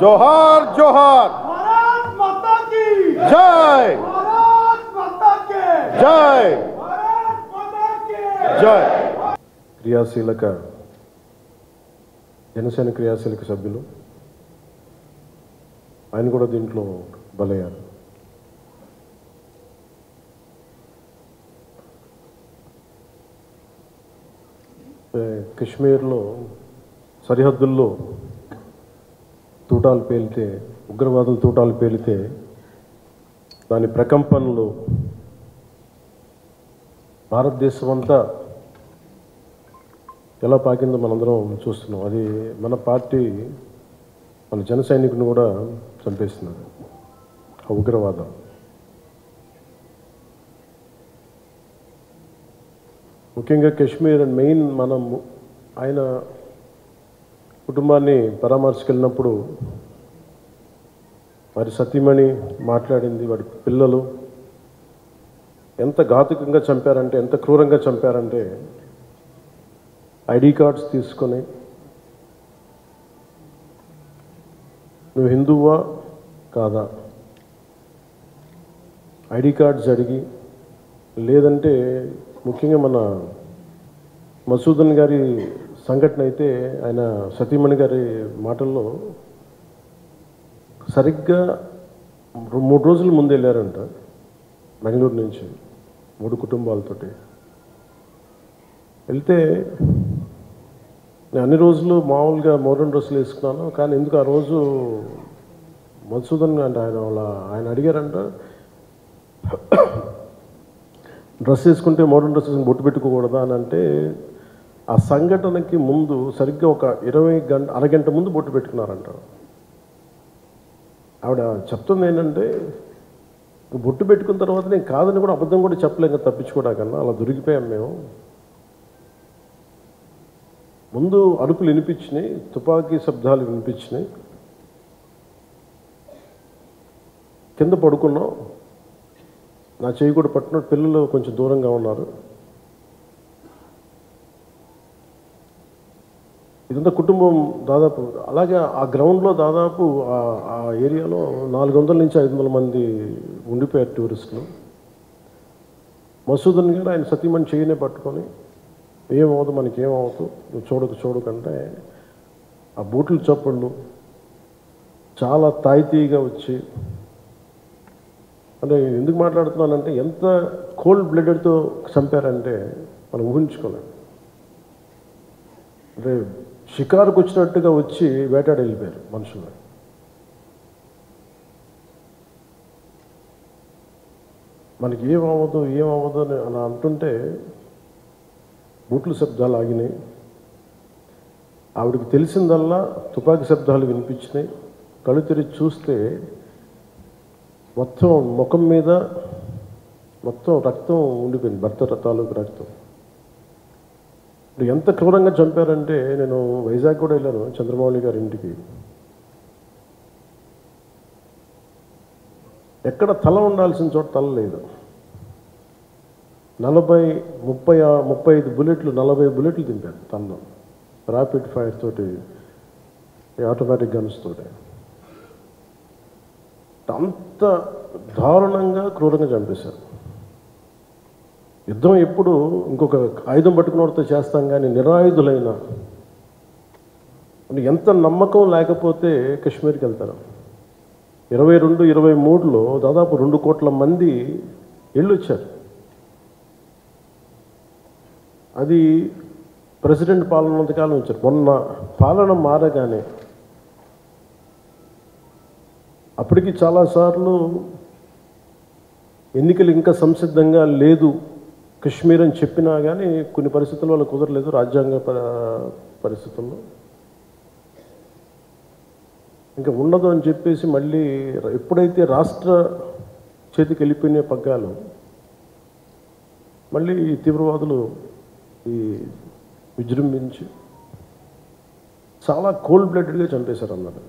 जोहार जोहार भारत माता की जय भारत माता के जय भारत माता के जय క్రియాశీలక జనసేన క్రియాశీలక సభ్యులు ఆయన కూడా దీంట్లో బలయ్యారు. కశ్మీర్లో సరిహద్దుల్లో తూటాలు పేలితే, ఉగ్రవాదులు తూటాలు పేలితే దాని ప్రకంపనలు భారతదేశం అంతా ఎలా పాకిందో మనందరం చూస్తున్నాం. అది మన పార్టీ మన జన సైనికుని కూడా చంపేస్తున్నారు ఆ ఉగ్రవాదం. ముఖ్యంగా కశ్మీర్ అండ్ మెయిన్ మనం ఆయన కుటుంబాన్ని పరామర్శకెళ్ళినప్పుడు వారి సతీమణి మాట్లాడింది, వాడి పిల్లలు ఎంత ఘాతుకంగా చంపారంటే, ఎంత క్రూరంగా చంపారంటే ఐడి కార్డ్స్ తీసుకొని నువ్వు హిందువా కాదా ఐడి కార్డ్స్ అడిగి, లేదంటే ముఖ్యంగా మన మసూదన్ గారి సంఘటన అయితే ఆయన సతీమణి గారి మాటల్లో సరిగ్గా 3 రోజుల ముందు వెళ్ళారంట బెంగళూరు నుంచి 3 కుటుంబాలతోటి వెళ్తే, నేను అన్ని రోజులు మామూలుగా మోడర్న్ డ్రెస్సులు వేసుకున్నాను, కానీ ఎందుకు ఆ రోజు మధుసూదన్ అంటే ఆయన అడిగారంట, డ్రెస్ వేసుకుంటే మోడర్న్ డ్రెస్ వేసుకుని బొట్టు పెట్టుకోకూడదా అని అంటే, ఆ సంఘటనకి ముందు సరిగ్గా ఒక అరగంట ముందు బొట్టు పెట్టుకున్నారంట. ఆవిడ చెప్తుంది ఏంటంటే, బొట్టు పెట్టుకున్న తర్వాత నేను కాదని కూడా అబద్ధం కూడా చెప్పలేక తప్పించుకోవడాకన్నా అలా దొరికిపోయాం మేము. ముందు అరుపులు వినిపించినాయి, తుపాకీ శబ్దాలు వినిపించినాయి, కింద పడుకున్నాం, నా చేయి కూడా పట్టినట్టు, పిల్లలు కొంచెం దూరంగా ఉన్నారు. ఇదంతా కుటుంబం దాదాపు అలాగే ఆ గ్రౌండ్లో దాదాపు ఆ ఏరియాలో 400 నుంచి 500 మంది ఉండిపోయారు టూరిస్టులు. మసూదన్ గారు ఆయన సతీమణి చేయనే పట్టుకొని, ఏమవుతుంది మనకేమవుతూ, నువ్వు చూడకంటే ఆ బూట్ల చప్పుళ్ళు చాలా తాయితీగా వచ్చి, అంటే ఎందుకు మాట్లాడుతున్నానంటే ఎంత కోల్డ్ బ్లడెడ్తో చంపారంటే మనం ఊహించుకోలేం. అంటే షికారుకు వచ్చినట్టుగా వచ్చి వేటాడి వెళ్ళిపోయారు మనుషులు. మనకి ఏమవ్వదు అని అలా అంటుంటే బూట్ల శబ్దాలు ఆగినాయి. ఆవిడకి తెలిసిందల్లా తుపాకీ శబ్దాలు వినిపించినాయి. కళ్ళు తెరిచి చూస్తే మొత్తం ముఖం మీద మొత్తం రక్తం ఉండిపోయింది, భర్త తాలూకు రక్తం. ఎంత క్రూరంగా చంపారంటే, నేను వైజాగ్ కూడా వెళ్ళాను చంద్రమౌళి గారి ఇంటికి. ఎక్కడ తల ఉండాల్సిన చోట తల లేదు. 35 బుల్లెట్లు 40 బుల్లెట్లు తింపారు తనలో, ర్యాపిడ్ ఫైర్ తోటి, ఆటోమేటిక్ గన్స్ తోటి. అంత దారుణంగా క్రూరంగా చంపేశారు. యుద్ధం ఎప్పుడు ఇంకొక ఆయుధం పట్టుకున్నవాడితో చేస్తాం, కానీ నిరాయుధులైన ఎంత నమ్మకం లేకపోతే కశ్మీర్కి వెళ్తారు. 22-23లో దాదాపు 2 కోట్ల మంది వెళ్ళొచ్చారు. అది ప్రెసిడెంట్ పాలన ఉన్నంతకాలం వచ్చారు. మొన్న పాలన మారగానే అప్పటికి చాలాసార్లు ఎన్నికలు ఇంకా సంసిద్ధంగా లేదు కశ్మీర్ అని చెప్పినా కానీ కొన్ని పరిస్థితుల్లో వాళ్ళకి కుదరలేదు, రాజ్యాంగ పరిస్థితుల్లో ఇంకా ఉండదు అని చెప్పేసి మళ్ళీ ఎప్పుడైతే రాష్ట్ర చేతికి వెళ్ళిపోయిన పగ్గాలు, మళ్ళీ ఈ తీవ్రవాదులు విజృంభించి చాలా కోల్డ్ బ్లడెడ్గా చంపేశారు అన్నారు.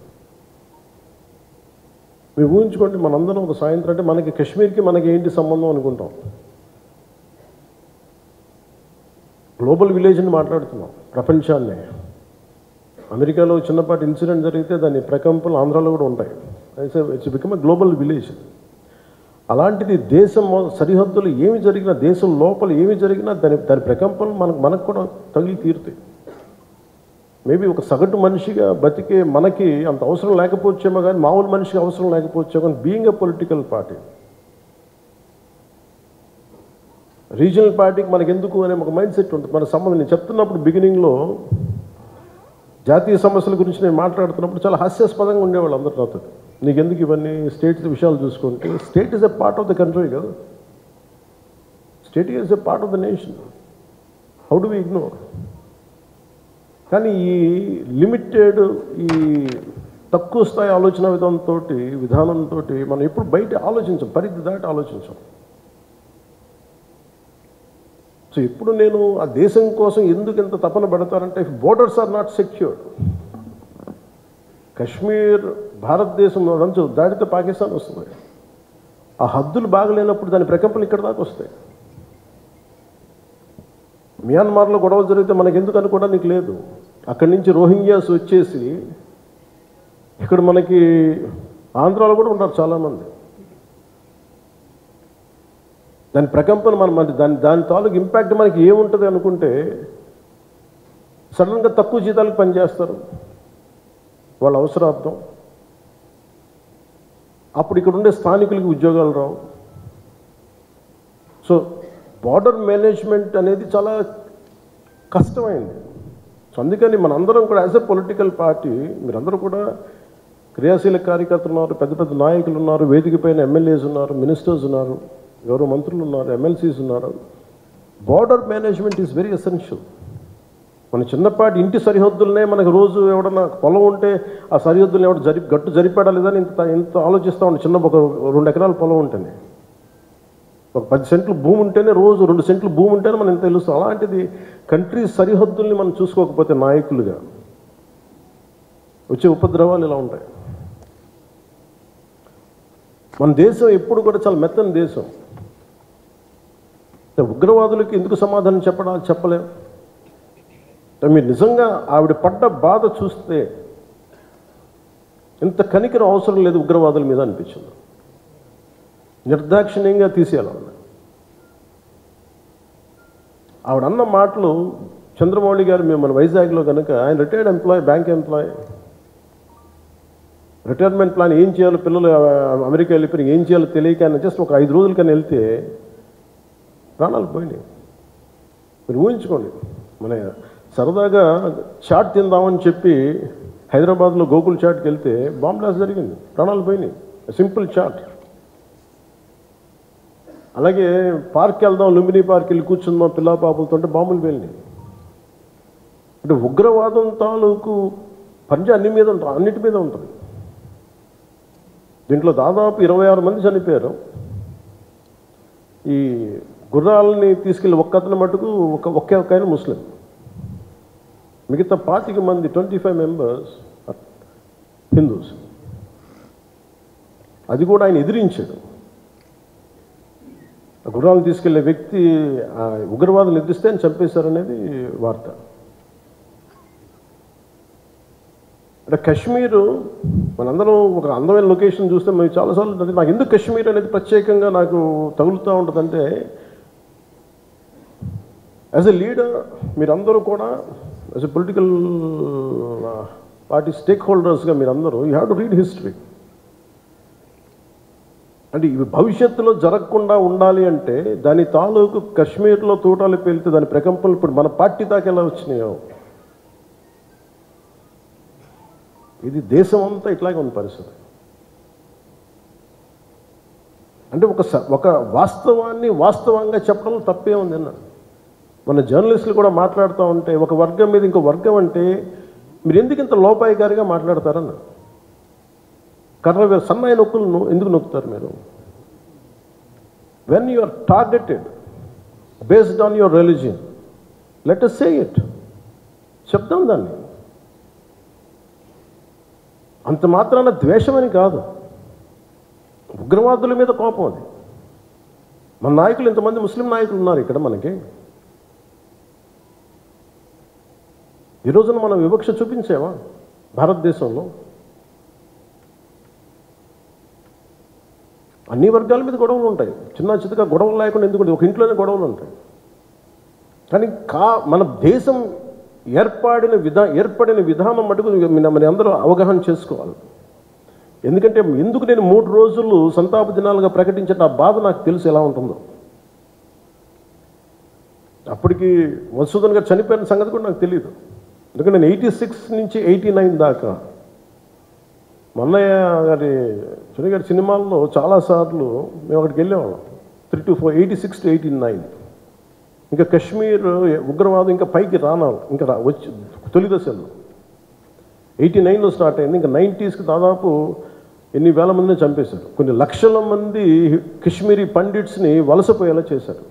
మీరు ఊహించుకోండి, మనందరం ఒక సాయంత్రం అంటే మనకి కశ్మీర్కి మనకి ఏంటి సంబంధం అనుకుంటాం. గ్లోబల్ విలేజ్ అని మాట్లాడుతున్నాం, ప్రపంచాన్ని. అమెరికాలో చిన్నపాటి ఇన్సిడెంట్ జరిగితే దాని ప్రకంపనలు ఆంధ్రాలో కూడా ఉంటాయి. It's become a global village. అలాంటిది దేశం సరిహద్దులు ఏమి జరిగినా, దేశం లోపల ఏమి జరిగినా దాని ప్రకంపనలు మనకు కూడా తగిలి తీరుతాయి. మేబీ ఒక సగటు మనిషిగా బతికే మనకి అంత అవసరం లేకపోవచ్చేమో, కానీ మామూలు మనిషికి అవసరం లేకపోవచ్చేమో, కానీ being a political party, regional పార్టీకి మనకు ఎందుకు అనే ఒక మైండ్ సెట్ ఉంటుంది. మన సంబంధం నేను చెప్తున్నప్పుడు బిగినింగ్లో జాతీయ సమస్యల గురించి నేను మాట్లాడుతున్నప్పుడు చాలా హాస్యాస్పదంగా ఉండేవాళ్ళు అందరూ నాతో. నీకెందుకు ఇవన్నీ స్టేట్ విషయాలు చూసుకుంటే, state is a part of the country కదా, state is a part of the nation. How do we ignore? కానీ ఈ లిమిటెడ్, ఈ తక్కువ స్థాయి ఆలోచన విధానంతో మనం ఎప్పుడు బయట ఆలోచించాం, పరిధి దాటి ఆలోచించాం. సో ఇప్పుడు నేను ఆ దేశం కోసం ఎందుకు ఎంత తపన పడతారంటే, borders are not secured. Kashmir భారతదేశం రంచు దాటితే పాకిస్తాన్ వస్తుంది. ఆ హద్దులు బాగలేనప్పుడు దాని ప్రకంపనలు ఇక్కడ దాకా వస్తాయి. మియాన్మార్లో గొడవలు జరిగితే మనకు ఎందుకు అనుకోవడానికి లేదు. అక్కడి నుంచి రోహింగ్యాస్ వచ్చేసి ఇక్కడ మనకి ఆంధ్రాలో కూడా ఉంటారు చాలామంది. దాని ప్రకంపన దాని తాలూకు ఇంపాక్ట్ మనకి ఏముంటుంది అనుకుంటే, సడన్గా తక్కువ జీతాలకు పనిచేస్తారు వాళ్ళ అవసరార్థం. అప్పుడు ఇక్కడ ఉండే స్థానికులకి ఉద్యోగాలు రావు. సో బార్డర్ మేనేజ్మెంట్ అనేది చాలా కష్టమైంది. సో అందుకని మనందరం కూడా యాజ్ ఎ పొలిటికల్ పార్టీ, మీరందరూ కూడా క్రియాశీల కార్యకర్తలు ఉన్నారు, పెద్ద పెద్ద నాయకులు ఉన్నారు, వేదిక పైన ఎమ్మెల్యేస్ ఉన్నారు, మినిస్టర్స్ ఉన్నారు, గౌరవ మంత్రులు ఉన్నారు, ఎమ్మెల్సీస్ ఉన్నారు. Border management is very essential. మన చిన్నపాటి ఇంటి సరిహద్దులనే మనకు రోజు ఎవడన్నా పొలం ఉంటే ఆ సరిహద్దులను గట్టు జరిపాడా లేదని ఇంత ఆలోచిస్తూ ఉండే. చిన్న ఒక 2 ఎకరాల పొలం ఉంటేనే, ఒక 10 సెంట్లు భూమి ఉంటేనే, రోజు 2 సెంట్లు భూమి ఉంటేనే మనం ఎంత తెలుస్తాం. అలాంటిది కంట్రీ సరిహద్దుల్ని మనం చూసుకోకపోతే నాయకులుగా వచ్చే ఉపద్రవాలు ఇలా ఉంటాయి. మన దేశం ఎప్పుడు కూడా చాలా మెత్తని దేశం. ఉగ్రవాదులకి ఎందుకు సమాధానం చెప్పలేం. మీరు నిజంగా ఆవిడ పడ్డ బాధ చూస్తే ఇంత కనికరం అవసరం లేదు ఉగ్రవాదుల మీద అనిపించింది. నిర్దాక్షిణ్యంగా తీసేయాలన్న ఆవిడ అన్న మాటలు. చంద్రమౌళి గారు మేము మన వైజాగ్లో కనుక, ఆయన retired employee, bank employee, retirement plan ఏం చేయాలో, పిల్లలు అమెరికా వెళ్ళిపోయి ఏం చేయాలో తెలియక ఆయన జస్ట్ ఒక 5 రోజుల కన్నా వెళ్తే ప్రాణాలు పోయినాయి. మీరు ఊహించుకోండి, మన సరదాగా చాట్ తిందామని చెప్పి హైదరాబాద్లో గోకుల్ చాట్కి వెళ్తే బాంబ్ బ్లాస్ట్ జరిగింది, ప్రాణాలు పోయినాయి. Simple chat. అలాగే పార్క్ వెళ్దాం, లుంబినీ పార్క్ వెళ్ళి కూర్చుందాం పిల్లా పాపలతో అంటే బాంబులు వెళ్ళినాయి. అంటే ఉగ్రవాదం తాలూకు పంజా అన్నిటి మీద ఉంటుంది. దీంట్లో దాదాపు 26 మంది చనిపోయారు. ఈ గుర్రాలని తీసుకెళ్ళి ఒక్కతను మటుకు ఒకే ఆయన ముస్లిం, మిగతా 25 మంది 25 మెంబర్స్ హిందూస్. అది కూడా ఆయన ఎదిరించాడు. గుర్రాలు తీసుకెళ్లే వ్యక్తి ఉగ్రవాదులు ఎదిరిస్తే ఆయన చంపేశారనేది వార్త. అంటే కశ్మీరు మనందరం ఒక అందమైన లొకేషన్ చూస్తే మేము చాలాసార్లు నాకు ఎందుకు కశ్మీర్ అనేది ప్రత్యేకంగా నాకు తగులుతూ ఉంటుందంటే, యాజ్ ఎ లీడర్ మీరందరూ కూడా as a political party stake హోల్డర్స్గా మీరందరూ you have to read history. అంటే ఇవి భవిష్యత్తులో జరగకుండా ఉండాలి అంటే దాని తాలూకు కశ్మీర్లో తూటాలు పేలితే దాని ప్రకంపనలు ఇప్పుడు మన పార్టీ దాకా ఎలా వచ్చినాయో, ఇది దేశం అంతా ఇట్లాగే ఉన్న పరిస్థితి. అంటే ఒక వాస్తవాన్ని వాస్తవంగా చెప్పడం తప్పే ఉంది అన్న. మన జర్నలిస్టులు కూడా మాట్లాడుతూ ఉంటే ఒక వర్గం మీద ఇంకో వర్గం అంటే మీరు ఎందుకు ఇంత లోపాయికారిగా మాట్లాడతారన్న. కర్ర సన్నాయి నొక్కులను ఎందుకు నొక్కుతారు మీరు? When you are targeted based on your religion, let us say it, చెప్తాం దాన్ని. అంత మాత్రాన ద్వేషమని కాదు, ఉగ్రవాదుల మీద కోపం అది. మన నాయకులు ఇంతమంది ముస్లిం నాయకులు ఉన్నారు ఇక్కడ మనకి. ఈ రోజున మనం వివక్ష చూపించామా భారతదేశంలో? అన్ని వర్గాల మీద గొడవలు ఉంటాయి, చిన్న చిన్నగా గొడవలు లేకుండా ఎందుకంటే ఒక ఇంట్లోనే గొడవలు ఉంటాయి. కానీ మన దేశం ఏర్పడిన విధానం మటుకు మన అందరూ అవగాహన చేసుకోవాలి. ఎందుకంటే ఎందుకు నేను 3 రోజులు సంతాప దినాలుగా ప్రకటించిన నా బాధ నాకు తెలుసు ఎలా ఉంటుందో. అప్పటికి మధుసూదన్ గారు చనిపోయిన సంగతి కూడా నాకు తెలియదు. ఎందుకంటే నేను 86 నుంచి 89 దాకా మన్నయ్య గారి చుని గారి సినిమాల్లో చాలాసార్లు మేము అక్కడికి వెళ్ళేవాళ్ళం. 3 to 4, 86 to 89. ఇంకా కశ్మీర్ ఉగ్రవాదం ఇంకా పైకి రానాలి, ఇంకా వచ్చి తొలి దశలో 89లో స్టార్ట్ అయింది. ఇంకా 90sకి దాదాపు ఎన్ని వేల మందిని చంపేశారు. కొన్ని లక్షల మంది కశ్మీరీ పండిట్స్ని వలసపోయేలా చేశారు.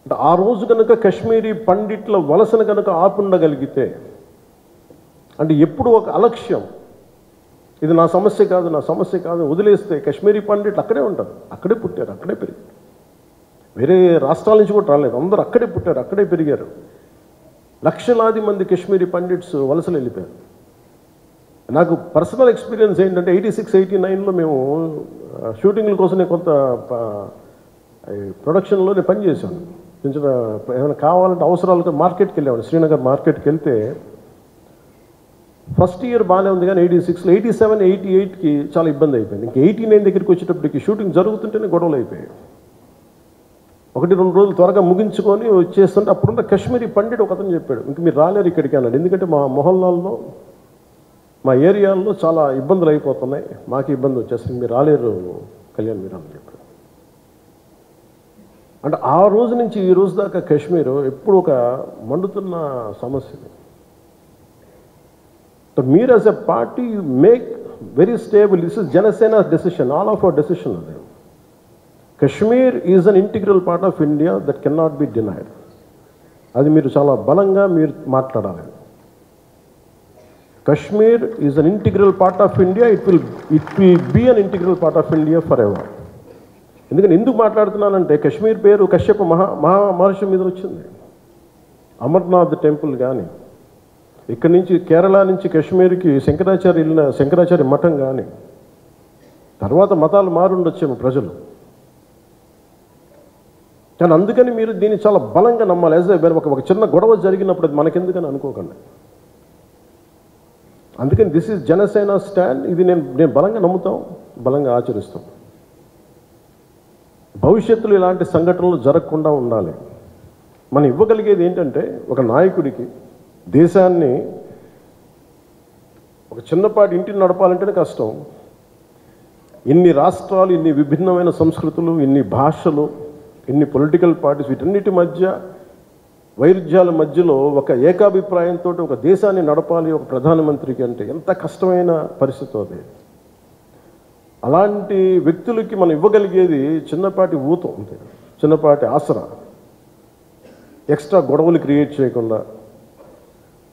అంటే ఆ రోజు కనుక కశ్మీరీ పండిట్ల వలసను కనుక ఆపుండగలిగితే, అంటే ఎప్పుడు ఒక అలక్ష్యం, ఇది నా సమస్య కాదు నా సమస్య కాదు వదిలేస్తే కశ్మీరీ పండిట్లు అక్కడే ఉంటారు, అక్కడే పుట్టారు, అక్కడే పెరిగారు. వేరే రాష్ట్రాల నుంచి కూడా రాలేదు, అందరూ అక్కడే పుట్టారు, అక్కడే పెరిగారు. లక్షలాది మంది కశ్మీరీ పండిట్స్ వలసలు వెళ్ళిపోయారు. నాకు పర్సనల్ ఎక్స్పీరియన్స్ ఏంటంటే 86, 89లో మేము షూటింగ్ల కోసం నేను కొంత ప్రొడక్షన్లో నేను పనిచేశాను. కొంచెం ఏమైనా కావాలంటే అవసరాలతో మార్కెట్కి వెళ్ళేవాడు. శ్రీనగర్ మార్కెట్కి వెళ్తే ఫస్ట్ ఇయర్ బాగానే ఉంది, కానీ 86లో 87, 88కి చాలా ఇబ్బంది అయిపోయింది. ఇంకా 89 దగ్గరికి వచ్చేటప్పటికి షూటింగ్ జరుగుతుంటేనే గొడవలు అయిపోయాయి. 1-2 రోజులు త్వరగా ముగించుకొని వచ్చేస్తుంటే అప్పుడున్న కశ్మీరీ పండిట్ ఒక అతను చెప్పాడు, ఇంక మీరు రాలేరు ఇక్కడికి అన్నాడు. ఎందుకంటే మా మొహల్లాల్లో మా ఏరియాల్లో చాలా ఇబ్బందులు అయిపోతున్నాయి, మాకు ఇబ్బంది వచ్చేస్తుంది, మీరు రాలేరు కళ్యాణ్ మీరు అని చెప్పాడు. అంటే ఆ రోజు నుంచి ఈ రోజు దాకా కశ్మీర్ ఎప్పుడు ఒక మండుతున్న సమస్య. మీరు as a party make very stable. This is Janasena decision, all of our decision. అది Kashmir is an integral part of India that can not be denied. అది మీరు చాలా బలంగా మీరు మాట్లాడాలి. Kashmir is an integral part of India, it will be an integral part of India forever. ఎందుకంటే ఎందుకు మాట్లాడుతున్నానంటే కశ్మీర్ పేరు కశ్యప మహర్షి మీద వచ్చింది. అమర్నాథ్ టెంపుల్ కానీ, ఇక్కడి నుంచి కేరళ నుంచి కశ్మీర్కి శంకరాచార్య మఠం కానీ, తర్వాత మతాలు మారుండొచ్చేమో ప్రజలు, కానీ అందుకని మీరు దీన్ని చాలా బలంగా నమ్మాలి. ఒక చిన్న గొడవ జరిగినప్పుడు అది మనకెందుకని అనుకోకండి. అందుకని దిస్ ఈజ్ జనసేన స్టాండ్. ఇది నేను బలంగా నమ్ముతాం, బలంగా ఆచరిస్తాం. భవిష్యత్తులో ఇలాంటి సంఘటనలు జరగకుండా ఉండాలి. మనం ఇవ్వగలిగేది ఏంటంటే ఒక నాయకుడికి దేశాన్ని, ఒక చిన్నపాటి ఇంటిని నడపాలంటేనే కష్టం. ఇన్ని రాష్ట్రాలు, ఇన్ని విభిన్నమైన సంస్కృతులు, ఇన్ని భాషలు, ఇన్ని పొలిటికల్ పార్టీస్, వీటన్నిటి మధ్య వైరుధ్యాల మధ్యలో ఒక ఏకాభిప్రాయంతో ఒక దేశాన్ని నడపాలి ఒక ప్రధానమంత్రికి అంటే ఎంత కష్టమైన పరిస్థితి అది. అలాంటి వ్యక్తులకి మనం ఇవ్వగలిగేది చిన్నపాటి ఊతం అంతే, చిన్నపాటి ఆసరా. ఎక్స్ట్రా గొడవలు క్రియేట్ చేయకుండా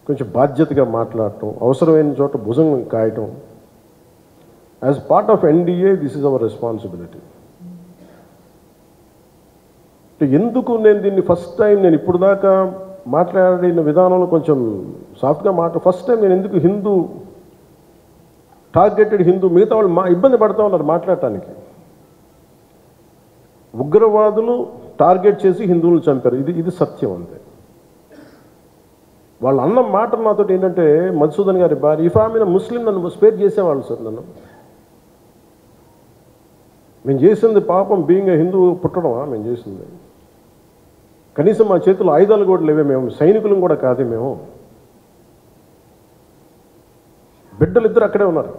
కొంచెం బాధ్యతగా మాట్లాడటం, అవసరమైన చోట భుజం కాయటం. As part of NDA this is our responsibility. ఎందుకు నేను దీన్ని ఫస్ట్ టైం నేను ఇప్పుడు దాకా మాట్లాడిన విధానంలో కొంచెం సాఫ్ట్గా ఫస్ట్ టైం నేను ఎందుకు హిందూ టార్గెటెడ్ హిందూ, మిగతా వాళ్ళు ఇబ్బంది పడుతూ ఉన్నారు మాట్లాడటానికి. ఉగ్రవాదులు టార్గెట్ చేసి హిందువులు చంపారు, ఇది సత్యం అంతే. వాళ్ళు అన్న మాట నాతో ఏంటంటే, మధుసూదన్ గారి భార్య ఇఫ్ ఆమె ముస్లిం నన్ను స్పేర్ చేసేవాళ్ళు సార్. మేము చేసింది పాపం బీయింగ్ హిందూ పుట్టడమా మేము చేసింది? కనీసం మా చేతుల్లో ఆయుధాలు కూడా లేవే, మేము సైనికులం కూడా కాదే, మేము బిడ్డలు ఇద్దరు అక్కడే ఉన్నారు.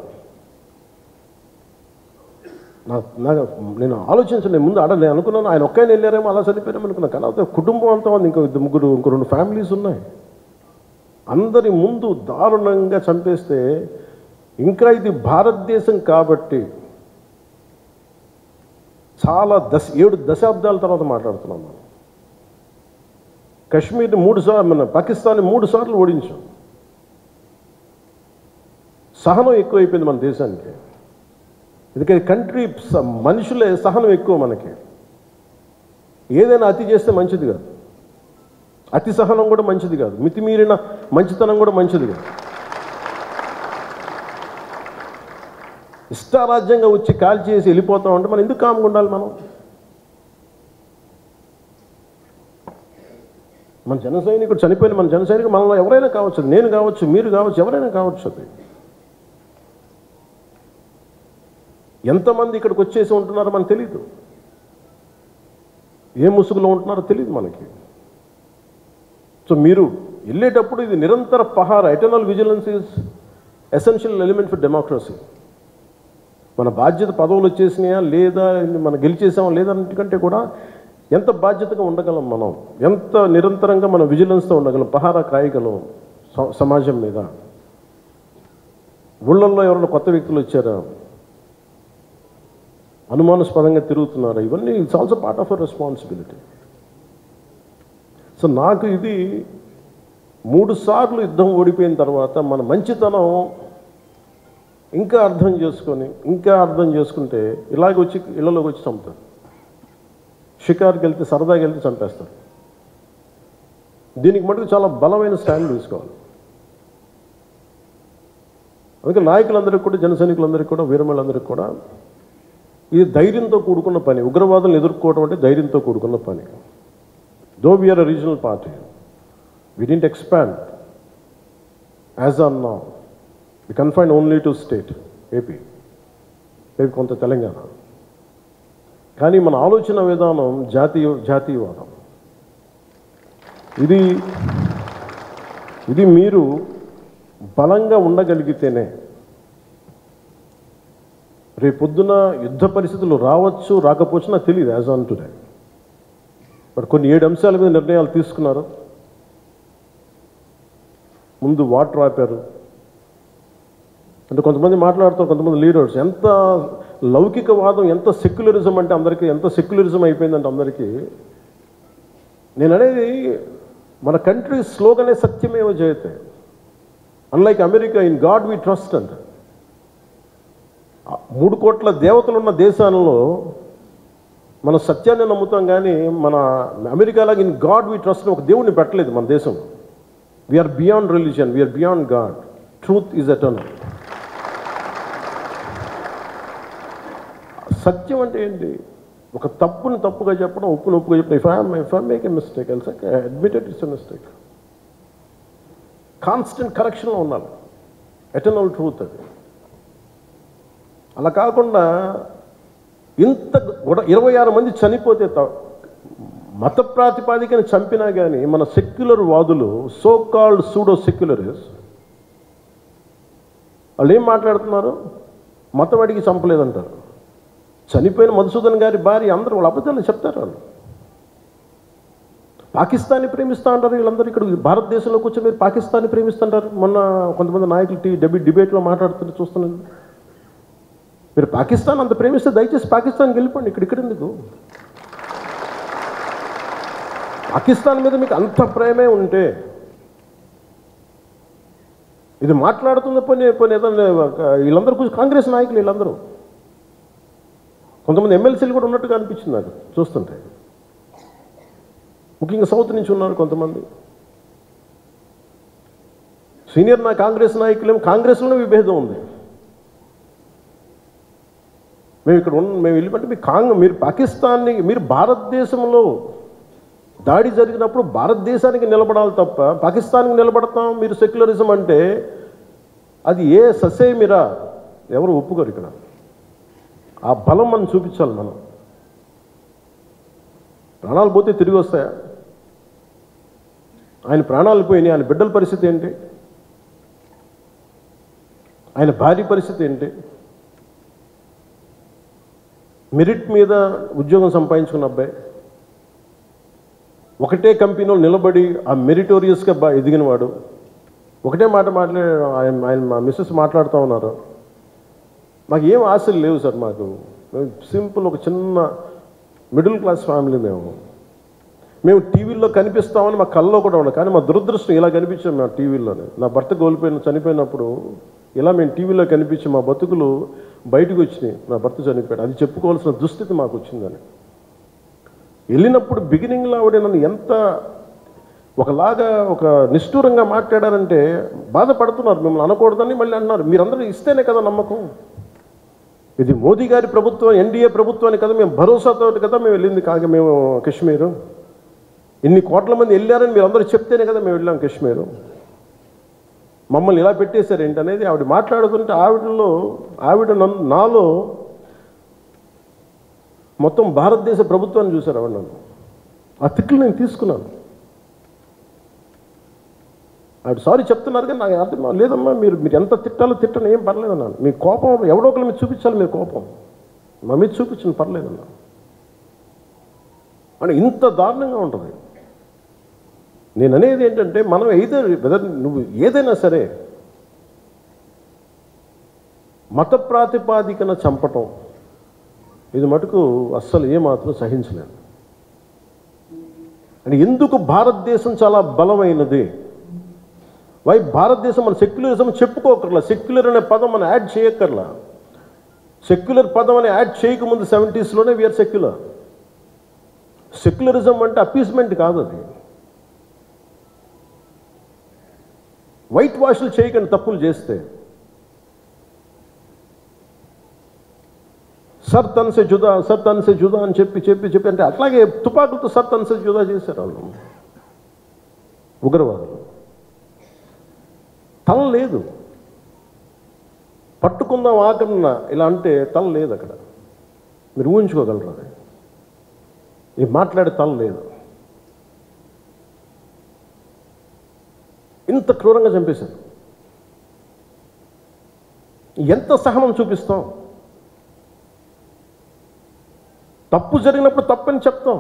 నేను ఆలోచించండి ముందు నేను అనుకున్నాను ఆయన ఒక్కైనా వెళ్ళారేమో అలా చనిపోయారేమో అనుకున్నాను. కానీ అయితే కుటుంబం అంతా ఉంది, ఇంకో 2 ఫ్యామిలీస్ ఉన్నాయి. అందరి ముందు దారుణంగా చంపేస్తే ఇంకా ఇది భారతదేశం కాబట్టి చాలా 7 దశాబ్దాల తర్వాత మాట్లాడుతున్నాం మనం. కశ్మీర్ని 3 సార్లు, మన పాకిస్తాన్ని 3 సార్లు ఓడించాం. సహనం ఎక్కువైపోయింది మన దేశానికి. ఎందుకంటే కంట్రీ మనుషులే సహనం ఎక్కువ మనకి. ఏదైనా అతి చేస్తే మంచిది కాదు. అతి సహనం కూడా మంచిది కాదు, మితిమీరిన మంచితనం కూడా మంచిది కాదు. ఇష్టారాజ్యంగా వచ్చి కాల్ చేసి వెళ్ళిపోతాం అంటే మనం ఎందుకు కామ్గా ఉండాలి? మన జన సైనికుడు చనిపోయిన మన జన సైనికుడు మనలో ఎవరైనా కావచ్చు, అది నేను కావచ్చు, మీరు కావచ్చు, ఎవరైనా కావచ్చు. అది ఎంతమంది ఇక్కడికి వచ్చేసి ఉంటున్నారో మనకు తెలియదు, ఏ ముసుగులో ఉంటున్నారో తెలియదు మనకి. సో మీరు వెళ్ళేటప్పుడు ఇది నిరంతర పహార, eternal vigilance is essential element for democracy. మన బాధ్యత పదవులు వచ్చేసినాయా లేదా, మనం గెలిచేసామా లేదా అన్నిటికంటే కూడా ఎంత బాధ్యతగా ఉండగలం, మనం ఎంత నిరంతరంగా మనం విజిలెన్స్తో ఉండగలం, పహారా కాయగలం సమాజం మీద. ఊళ్ళల్లో ఎవరైనా కొత్త వ్యక్తులు వచ్చారా, అనుమానాస్పదంగా తిరుగుతున్నారా, ఇవన్నీ it's also part of a responsibility. So నాకు ఇది 3 సార్లు యుద్ధం ఓడిపోయిన తర్వాత మన మంచితనం ఇంకా అర్థం చేసుకుంటే ఇలాగ వచ్చి ఇళ్లలోకి వచ్చి చంపుతారు. షికార్కి వెళ్తే, సరదాకి వెళ్తే చంపేస్తారు. దీనికి మటుకు చాలా బలమైన స్టాండ్ తీసుకోవాలి. అందుకే నాయకులందరికీ కూడా, జన సైనికులందరికీ కూడా, వీరమలందరికీ కూడా ఇది ధైర్యంతో కూడుకున్న పని. ఉగ్రవాదులను ఎదుర్కోవడం అంటే ధైర్యంతో కూడుకున్న పని. Though we're a regional party, we didn't expand as on now. We confined only to state, AP, maybe కొంత తెలంగాణ. కానీ మన ఆలోచన విధానం జాతీయవాదం. ఇది మీరు బలంగా ఉండగలిగితేనే రేపొద్దున యుద్ధ పరిస్థితులు రావచ్చు, రాకపోవచ్చు నాకు తెలియదు యాజ్ ఆన్ టుడే. బట్ కొన్ని 7 అంశాల మీద నిర్ణయాలు తీసుకున్నారు. ముందు వాటర్ ఆపారు అంటే కొంతమంది మాట్లాడుతారు, కొంతమంది లీడర్స్ ఎంత లౌకికవాదం, ఎంత సెక్యులరిజం అంటే అందరికీ, ఎంత సెక్యులరిజం అయిపోయిందంటే అందరికీ. నేను అనేది మన కంట్రీ స్లోగనే సత్యమేవ జయతే. Unlike America, in God we trust అంట. 3 కోట్ల దేవతలున్న దేశాలలో మన సత్యాన్ని నమ్ముతాం, కానీ మన అమెరికాలాగా ఇన్ గాడ్ వి ట్రస్ట్ ఒక దేవుడిని పెట్టలేదు మన దేశం. We're beyond religion, we're beyond God. Truth is eternal. సత్యం అంటే ఏంటి? ఒక తప్పుని తప్పుగా చెప్పడం, ఒప్పుని ఒప్పుగా చెప్పడం. If I make a mistake, admitted it's a mistake. Constant కరెక్షన్లో ఉండాలి. ఎటర్నల్ ట్రూత్ అది. అలా కాకుండా ఇంత 26 మంది చనిపోతే మత ప్రాతిపాదికను చంపినా కానీ మన సెక్యులర్ వాదులు, సో కాల్డ్ సూడో సెక్యులరిస్ట్, వాళ్ళు ఏం మాట్లాడుతున్నారు? మతం అడిగి చంపలేదంటారు. చనిపోయిన మధుసూదన్ గారి భార్య, అందరూ వాళ్ళ అబద్ధాలు చెప్తారు. వాళ్ళు పాకిస్తాన్ని ప్రేమిస్తూ అంటారు. వీళ్ళందరూ ఇక్కడ భారతదేశంలో కూర్చొని మీరు పాకిస్తాన్ని ప్రేమిస్తుంటారు. మొన్న కొంతమంది నాయకులు డిబేట్లో మాట్లాడుతుంటే చూస్తున్నాను. మీరు పాకిస్తాన్ అంత ప్రేమిస్తే దయచేసి పాకిస్తాన్కి వెళ్ళిపోండి, ఇక్కడ ఎందుకు? పాకిస్తాన్ మీద మీకు అంత ప్రేమే ఉంటే ఇది మాట్లాడుతున్న పని ఏదైనా వీళ్ళందరూ కూర్చొని కాంగ్రెస్ నాయకులు వీళ్ళందరూ, కొంతమంది ఎమ్మెల్సీలు కూడా ఉన్నట్టుగా అనిపించింది నాకు చూస్తుంటే. ముఖ్యంగా సౌత్ నుంచి ఉన్నారు కొంతమంది సీనియర్ కాంగ్రెస్ నాయకులేమో కాంగ్రెస్లోనే విభేదం ఉంది. మేము వెళ్ళిపోతే మీరు పాకిస్తాన్ని, మీరు భారతదేశంలో దాడి జరిగినప్పుడు భారతదేశానికి నిలబడాలి తప్ప పాకిస్తాన్కి నిలబడతాం మీరు సెక్యులరిజం అంటే అది ఏ ససేమిరా ఎవరు ఒప్పుకోరు. ఇక్కడ ఆ బలం మనం చూపించాలి. మనం ప్రాణాలు పోతే తిరిగి వస్తాయా? ఆయన ప్రాణాలు పోయినాయి, ఆయన బిడ్డల పరిస్థితి ఏంటి? ఆయన భార్య పరిస్థితి ఏంటి? మెరిట్ మీద ఉద్యోగం సంపాదించుకున్న అబ్బాయి, ఒకటే కంపెనీలో నిలబడి ఆ మెరిటోరియస్గా ఎదిగినవాడు, ఒకటే మాట ఆయన మా మిస్సెస్ మాట్లాడుతూ ఉన్నారు. మాకు ఏం ఆశలు లేవు సార్, మాకు సింపుల్ ఒక చిన్న మిడిల్ క్లాస్ ఫ్యామిలీ. మేము టీవీల్లో కనిపిస్తామని మా కళ్ళలో కూడా ఉండదు, కానీ మా దురదృష్టం ఇలా కనిపించాం మేము టీవీలోనే. నా భర్త చనిపోయినప్పుడు ఇలా మేము టీవీలో కనిపించి మా బతుకులు బయటకు వచ్చినాయి. నా భర్త చనిపోయాడు, అది చెప్పుకోవాల్సిన దుస్థితి మాకు వచ్చిందని. వెళ్ళినప్పుడు బిగినింగ్లో ఆవిడ నన్ను ఒకలాగా ఒక నిష్ఠూరంగా మాట్లాడారంటే బాధపడుతున్నారు. మిమ్మల్ని అనకూడదని మళ్ళీ అన్నారు. మీరందరూ ఇస్తేనే కదా నమ్మకం. ఇది మోదీ గారి ప్రభుత్వం, ఎన్డీఏ ప్రభుత్వాన్ని కదా మేము భరోసాతో కదా మేము వెళ్ళింది మేము కాశ్మీరు. ఇన్ని కోట్ల మంది వెళ్ళారని మీరు అందరూ చెప్తేనే కదా మేము వెళ్ళాం కాశ్మీరు. మమ్మల్ని ఇలా పెట్టేశారు ఏంటనేది ఆవిడ మాట్లాడుతుంటే ఆవిడ నాలో మొత్తం భారతదేశ ప్రభుత్వాన్ని చూశారు ఆవిడ. నన్ను ఆ తిట్లు నేను తీసుకున్నాను. ఆవిడ సారీ చెప్తున్నారు కానీ నాకు అర్థం లేదమ్మా, మీరు ఎంత తిట్టాలో తిట్టని ఏం పర్లేదన్నాను. మీ కోపం ఎవడో ఒకరి మీద చూపించాలి, మీరు కోపం మా మీద చూపించండి పర్లేదన్నా. అని ఇంత దారుణంగా ఉంటుంది. నేను అనేది ఏంటంటే మనం వెదర్ నువ్వు ఏదైనా సరే మత ప్రాతిపాదికన చంపటం ఇది మటుకు అస్సలు ఏమాత్రం సహించలేదు. అని ఎందుకు భారతదేశం చాలా బలమైనది, భారతదేశం మన సెక్యులరిజం చెప్పుకోకర్లా. సెక్యులర్ అనే పదం మనం యాడ్ చేయక్కర్లా. సెక్యులర్ పదం అని యాడ్ చేయకముందు 70s వీఆర్ సెక్యులర్. సెక్యులరిజం అంటే అపీస్మెంట్ కాదు, అది వైట్ వాష్లు చేయకండి తప్పులు చేస్తే. సర్ తన్ సే జుదా అని చెప్పి అంటే అట్లాగే తుపాకులతో సర్ తన్ సే జుదా చేశారు వాళ్ళు ఉగ్రవాదులు. తల లేదు, పట్టుకుందాం ఆకన్నా ఇలా అంటే తల లేదు అక్కడ. మీరు ఊహించుకోగలరు అది. ఇది మాట్లాడే తల లేదు. ఇంత క్రూరంగా చంపేశారు. ఎంత సహనం చూపిస్తాం? తప్పు జరిగినప్పుడు తప్పని చెప్తాం.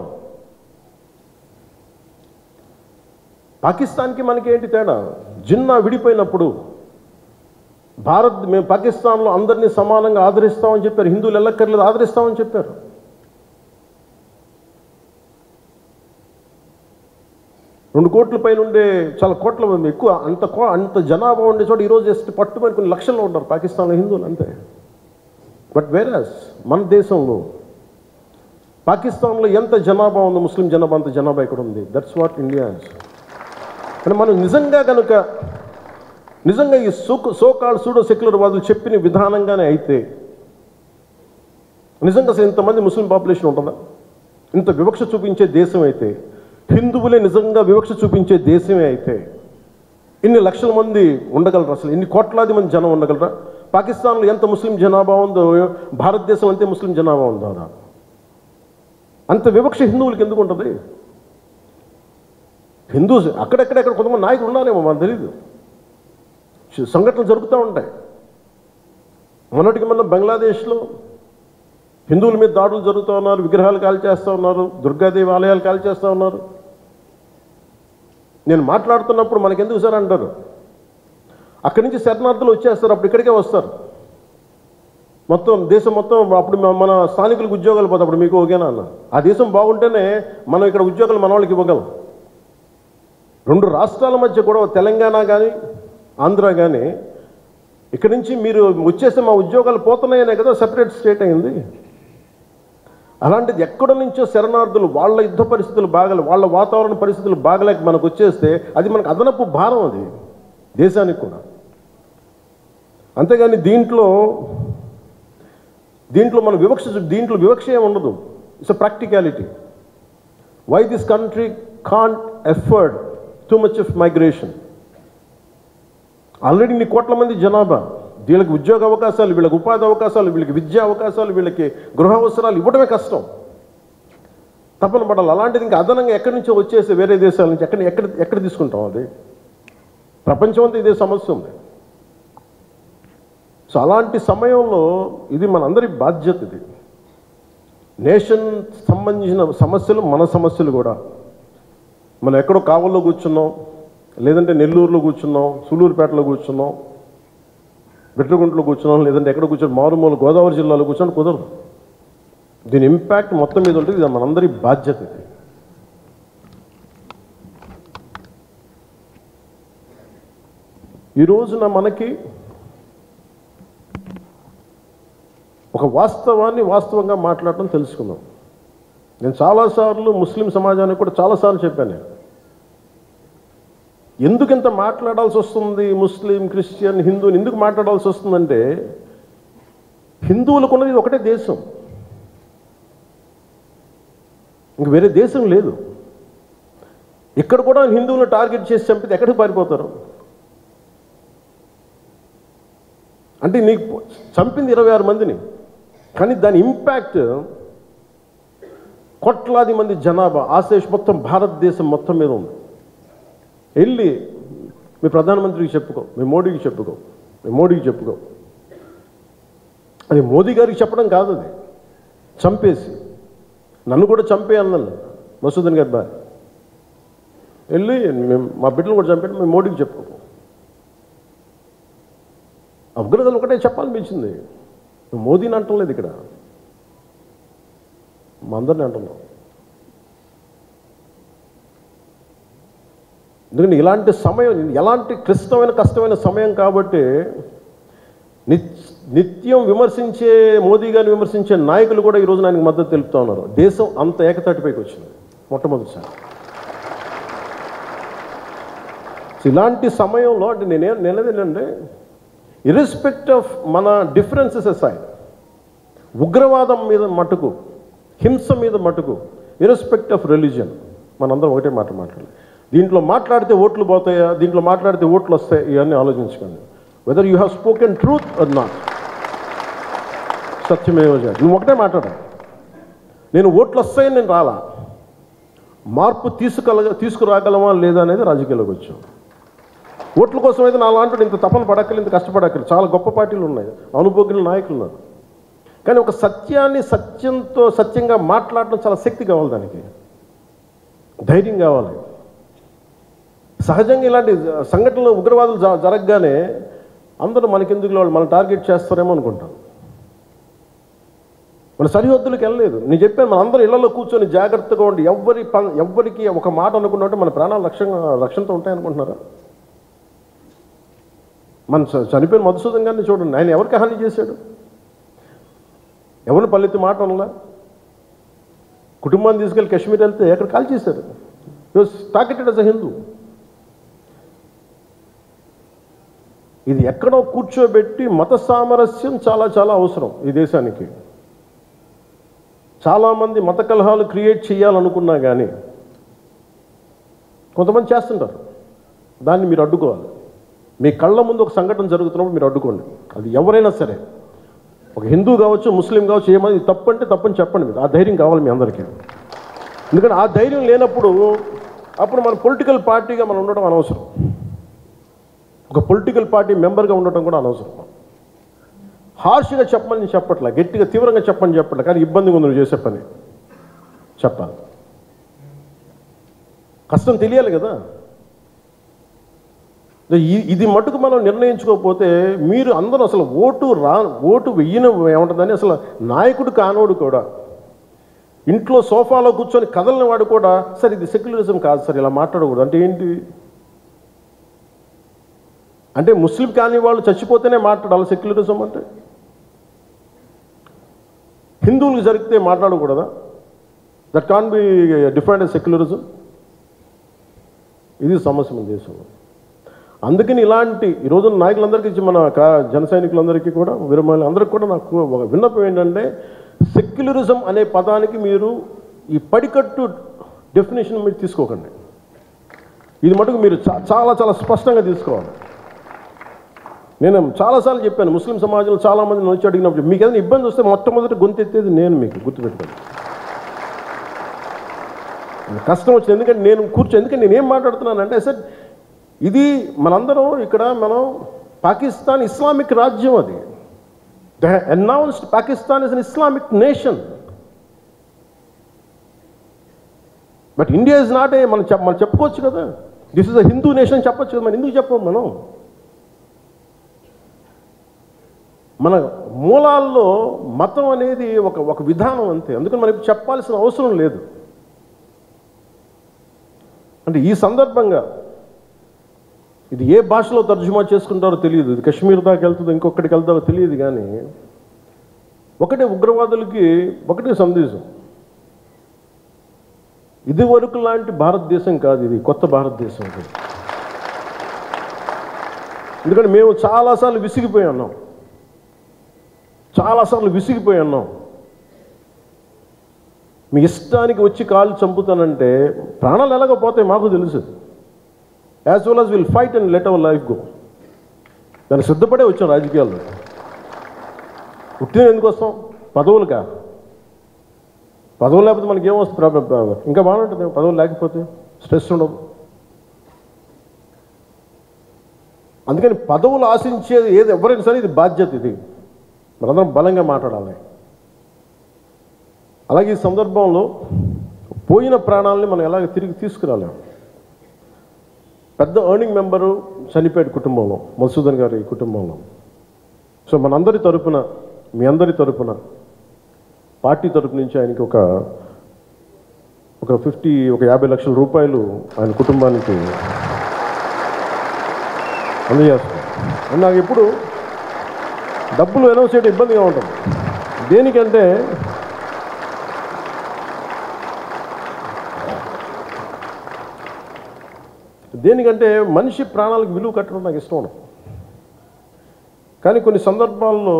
పాకిస్తాన్కి మనకి ఏంటి తేడా? జిన్నా విడిపోయినప్పుడు మేము పాకిస్తాన్లో అందరినీ సమానంగా ఆదరిస్తామని చెప్పారు. హిందువులు ఎల్లక్కర్లేదు ఆదరిస్తామని చెప్పారు. రెండు కోట్ల పైన ఉండే చాలా కోట్ల మంది ఎక్కువ అంత జనాభా ఉండే చోట ఈరోజు జస్ట్ పట్టుమని కొన్ని లక్షల్లో ఉంటారు పాకిస్తాన్లో హిందువులు అంతే. బట్ వేరస్ మన దేశంలో పాకిస్తాన్లో ఎంత జనాభా ఉందో ముస్లిం జనాభా అంత జనాభా ఇక్కడ ఉంది. That's what India is. కానీ మనం నిజంగా ఈ సోకాల్డ్ సూడో సెక్యులర్ వాదులు చెప్పిన విధానంగానే అయితే నిజంగా అసలు ఇంతమంది ముస్లిం పాపులేషన్ ఉంటుందా? ఇంత వివక్ష చూపించే దేశం అయితే, హిందువులే నిజంగా వివక్ష చూపించే దేశమే అయితే ఇన్ని లక్షల మంది ఉండగలరా? అసలు ఇన్ని కోట్లాది మంది జనం ఉండగలరా? పాకిస్తాన్లో ఎంత ముస్లిం జనాభా ఉందో భారతదేశం అంతే ముస్లిం జనాభా ఉందా? అంత వివక్ష హిందువులకి ఎందుకు ఉంటుంది? హిందూస్ అక్కడెక్కడ కొంతమంది నాయకులు ఉన్నారేమో మనకు తెలియదు. సంఘటనలు జరుగుతూ ఉంటాయి. మొన్నటికి మొన్న బంగ్లాదేశ్లో హిందువుల మీద దాడులు జరుగుతూ ఉన్నారు, విగ్రహాలు కాల్చేస్తూ ఉన్నారు, దుర్గాదేవి ఆలయాలు కాల్చేస్తూ ఉన్నారు. నేను మాట్లాడుతున్నప్పుడు మనకెందుకు సార్ అంటారు. అక్కడి నుంచి శరణార్థులు వచ్చేస్తారు, అప్పుడు ఇక్కడికే వస్తారు. దేశం మొత్తం అప్పుడు మన స్థానికులకు ఉద్యోగాలు పోతే అప్పుడు మీకు ఓకేనా అన్న. ఆ దేశం బాగుంటేనే మనం ఇక్కడ ఉద్యోగాలు మన వాళ్ళకి ఇవ్వగలం. రెండు రాష్ట్రాల మధ్య గొడవ, తెలంగాణ కానీ ఆంధ్ర కానీ, ఇక్కడి నుంచి మీరు వచ్చేస్తే మా ఉద్యోగాలు పోతున్నాయనే కదా సెపరేట్ స్టేట్ అయింది. అలాంటిది ఎక్కడి నుంచో శరణార్థులు వాళ్ళ యుద్ధ పరిస్థితులు వాళ్ళ వాతావరణ పరిస్థితులు బాగలేక మనకు వచ్చేస్తే అది మనకు అదనపు భారం, అది దేశానికి కూడా. అంతేగాని దీంట్లో మన దీంట్లో వివక్ష ఏమి ఉండదు. It's a practicality. Why this country can't afford too much of migration. Already ఇన్ని కోట్ల మంది జనాభా, వీళ్ళకి ఉద్యోగ అవకాశాలు, వీళ్ళకి ఉపాధి అవకాశాలు, వీళ్ళకి విద్యా అవకాశాలు, వీళ్ళకి గృహ అవసరాలు ఇవ్వడమే కష్టం, తప్పన పడాలి. అలాంటిది ఇంకా అదనంగా ఎక్కడి నుంచో వచ్చేసి వేరే దేశాల నుంచి ఎక్కడ తీసుకుంటాం? అది ప్రపంచం అంతా ఇదే సమస్య ఉంది. సో అలాంటి సమయంలో ఇది మనందరి బాధ్యత. ఇది నేషన్ సంబంధించిన సమస్యలు, మన సమస్యలు కూడా. మనం ఎక్కడో కావల్లో కూర్చున్నాం, లేదంటే నెల్లూరులో కూర్చున్నాం, సూలూరుపేటలో కూర్చున్నాం, వెట్లగుంటలో కూర్చున్నాం, లేదంటే ఎక్కడ కూర్చొని మారుమూల గోదావరి జిల్లాలో కూర్చొని కుదరదు. దీని ఇంపాక్ట్ మొత్తం మీద ఉంటుంది. ఇది మనందరి బాధ్యత. ఇది ఈ రోజున మనకి ఒక వాస్తవాన్ని వాస్తవంగా మాట్లాడటం తెలుసుకుందాం. నేను చాలాసార్లు ముస్లిం సమాజానికి కూడా చాలాసార్లు చెప్పాను. ఎందుకు ఇంత మాట్లాడాల్సి వస్తుంది ముస్లిం, క్రిస్టియన్, హిందూని ఎందుకు మాట్లాడాల్సి వస్తుందంటే హిందువులకు ఉన్నది ఒకటే దేశం, ఇంక వేరే దేశం లేదు. ఇక్కడ కూడా హిందువులను టార్గెట్ చేసి చంపితే ఎక్కడికి పారిపోతారు? అంటే నీకు చంపింది 26 మందిని, కానీ దాని ఇంపాక్ట్ కోట్లాది మంది జనాభా ఆశేష్ మొత్తం భారతదేశం మొత్తం మీద ఉంది. వెళ్ళి మీ ప్రధానమంత్రికి చెప్పుకో, మీ మోడీకి చెప్పుకో, మీ మోడీకి చెప్పుకో. అది మోదీ గారికి చెప్పడం కాదు, అది చంపేసి నన్ను కూడా చంపేయాలని మసూదన్ గారి భార్య వెళ్ళి మా బిడ్డలు కూడా చంపేయండి, మేము మోడీకి చెప్పుకో. ఉగ్రతలు ఒకటే చెప్పాలనిపించింది. నువ్వు మోదీని అంటం లేదు, ఇక్కడ మా అందరిని అంటున్నాం. ఎందుకంటే ఇలాంటి సమయం, ఎలాంటి క్లిష్టమైన కష్టమైన సమయం కాబట్టి నిత్యం విమర్శించే మోదీ గారిని విమర్శించే నాయకులు కూడా ఈరోజు ఆయనకు మద్దతు తెలుపుతూ ఉన్నారు. దేశం అంత ఏకతాటిపైకి వచ్చింది మొట్టమొదటిసారి. ఇలాంటి సమయంలో అంటే నేనేదేంటంటే ఇర్రెస్పెక్ట్ ఆఫ్ మన డిఫరెన్సెస్ అసైడ్, ఉగ్రవాదం మీద మటుకు, హింస మీద మటుకు, ఇర్రెస్పెక్ట్ ఆఫ్ రిలీజియన్ మనందరం ఒకటే మాట మాట్లాడాలి. దీంట్లో మాట్లాడితే ఓట్లు పోతాయా, దీంట్లో మాట్లాడితే ఓట్లు వస్తాయి, ఇవన్నీ ఆలోచించుకోండి. Whether you have spoken truth or not, సత్యమేవ జయతే. నువ్వు ఒకటే మాట్లాడాలి, నేను ఓట్లు వస్తాయని నేను రాలా, మార్పు తీసుకురాగలమా లేదా అనేది రాజకీయాల్లోకి వచ్చాం. ఓట్ల కోసం అయితే నా లాంటి ఇంత తపన పడక్కలు, ఇంత కష్టపడక్కలు, చాలా గొప్ప పార్టీలు ఉన్నాయి, అనుభోగిన నాయకులు ఉన్నారు. కానీ ఒక సత్యాన్ని సత్యంగా మాట్లాడడం చాలా శక్తి కావాలి, దానికి ధైర్యం కావాలి. సహజంగా ఇలాంటి సంఘటనలు ఉగ్రవాదులు జరగగానే అందరూ మనకెందుకు వాళ్ళు మన టార్గెట్ చేస్తారేమో అనుకుంటాం. మన సరిహద్దులకు వెళ్ళలేదు. నేను చెప్పాను, మన అందరూ ఇళ్లలో కూర్చొని జాగ్రత్తగా ఉండి ఎవ్వరికి ఒక మాట అనుకున్నట్టు మన ప్రాణాలు రక్షణతో ఉంటాయనుకుంటున్నారా? మన చనిపోయిన మధుసూదన్ గారిని చూడండి, ఆయన ఎవరికి హాని చేశాడు? ఎవరిని పల్లెత్తి మాట అనలా. కుటుంబాన్ని తీసుకెళ్ళి కాశ్మీర్ వెళ్తే ఎక్కడ కాల్ చేశారు. Targeted as a Hindu. ఇది ఎక్కడో కూర్చోబెట్టి మత సామరస్యం చాలా చాలా అవసరం ఈ దేశానికి. చాలామంది మత కలహాలు క్రియేట్ చేయాలనుకున్నా కానీ కొంతమంది చేస్తుంటారు, దాన్ని మీరు అడ్డుకోవాలి. మీ కళ్ళ ముందు ఒక సంఘటన జరుగుతున్నప్పుడు మీరు అడ్డుకోండి. అది ఎవరైనా సరే, ఒక హిందూ కావచ్చు, ముస్లిం కావచ్చు, ఏమైనా తప్పు అంటే తప్పని చెప్పండి. మీరు ఆ ధైర్యం కావాలి మీ అందరికీ. ఎందుకంటే ఆ ధైర్యం లేనప్పుడు అప్పుడు మన పొలిటికల్ పార్టీగా మనం ఉండటం అనవసరం, ఒక పొలిటికల్ పార్టీ మెంబర్గా ఉండటం కూడా అనవసరం. హార్ష్గా చెప్పమని చెప్పట్లే, గట్టిగా తీవ్రంగా చెప్పట్లే, కానీ ఇబ్బందిగా ఉంది నువ్వు చేసే పని చెప్పాలి. కష్టం తెలియాలి కదా. ఇది మటుకు మనం నిర్ణయించుకోకపోతే మీరు అందరూ అసలు ఓటు వెయ్యను ఏముంటుందని, అసలు నాయకుడు కానోడు కూడా ఇంట్లో సోఫాలో కూర్చొని కదలని వాడు కూడా సార్ ఇది సెక్యులరిజం కాదు సార్, ఇలా మాట్లాడకూడదు అంటే ఏంటి? అంటే ముస్లిం కాని వాళ్ళు చచ్చిపోతేనే మాట్లాడాలి సెక్యులరిజం అంటే? హిందువులకు జరిగితే మాట్లాడకూడదా? That can be defined as secularism. ఇది సమస్య మన దేశంలో. అందుకని ఇలాంటి ఈరోజు నాయకులందరికీ, మన జన సైనికులందరికీ కూడా, విరమాలి అందరికీ కూడా నాకు ఒక విన్నపం ఏంటంటే, సెక్యులరిజం అనే పదానికి మీరు ఈ పడికట్టు డెఫినేషన్ మీరు తీసుకోకండి. ఇది మటుకు మీరు చాలా చాలా స్పష్టంగా తీసుకోవాలి. నేను చాలాసార్లు చెప్పాను, ముస్లిం సమాజంలో చాలామంది వచ్చి అడిగినప్పుడు మీకు ఏదైనా ఇబ్బంది వస్తే మొట్టమొదటి గొంతెత్తేది నేను, మీకు గుర్తుపెట్టుకోండి. కష్టం వచ్చింది ఎందుకంటే ఎందుకంటే నేనేం మాట్లాడుతున్నానంటే సార్, ఇది మనందరం ఇక్కడ మనం పాకిస్తాన్ ఇస్లామిక్ రాజ్యం, అది they announced Pakistan is an Islamic nation. But India is not a, మనం చెప్పుకోవచ్చు కదా, this is a Hindu nation చెప్పొచ్చు కదా. మనం ఎందుకు చెప్పం? మన మూలాల్లో మతం అనేది ఒక విధానం అంతే. అందుకని మనకి చెప్పాల్సిన అవసరం లేదు. అంటే ఈ సందర్భంగా ఇది ఏ భాషలో తర్జుమా చేసుకుంటారో తెలియదు, ఇది కాశ్మీర్ దాకా వెళ్తుందో ఇంకొకటికి వెళ్తారో తెలియదు, కానీ ఒకటే ఉగ్రవాదులకి ఒకటే సందేశం, ఇది వరకు లాంటి భారతదేశం కాదు, ఇది కొత్త భారతదేశం. ఎందుకంటే మేము చాలాసార్లు విసిగిపోయి ఉన్నాం, మీ ఇష్టానికి వచ్చి కాళ్ళు చంపుతానంటే ప్రాణాలు ఎలాగపోతాయి మాకు తెలుసు. As well as will fight and let our life go. దాన్ని సిద్ధపడే వచ్చాం రాజకీయాల్లో. పుట్టిన ఎందుకు వస్తాం? పదవులుగా. పదవులు లేకపోతే మనకి ఏమొస్తుంది? ఇంకా బాగుంటుంది. పదవులు లేకపోతే స్ట్రెస్ ఉండదు. అందుకని పదవులు ఆశించేది ఏది ఎవరైనా సరే ఇది బాధ్యత. ఇది మనందరం బలంగా మాట్లాడాలి. అలాగే ఈ సందర్భంలో పోయిన ప్రాణాలని మనం ఎలాగ తిరిగి తీసుకురాలేం. పెద్ద ఎర్నింగ్ మెంబరు చనిపోయాడు కుటుంబంలో, మధుసూదన్ గారి కుటుంబంలో. సో మనందరి తరపున, మీ అందరి తరపున, పార్టీ తరపు నుంచి ఆయనకి ఒక 50 లక్షల రూపాయలు ఆయన కుటుంబానికి అందజేస్తాం. అండ్ నాకు ఎప్పుడు డబ్బులు అనౌన్స్ చేయడం ఇబ్బందిగా ఉంటుంది. దేనికంటే మనిషి ప్రాణాలకు విలువ కట్టడం నాకు ఇష్టం ఉండదు. కానీ కొన్ని సందర్భాల్లో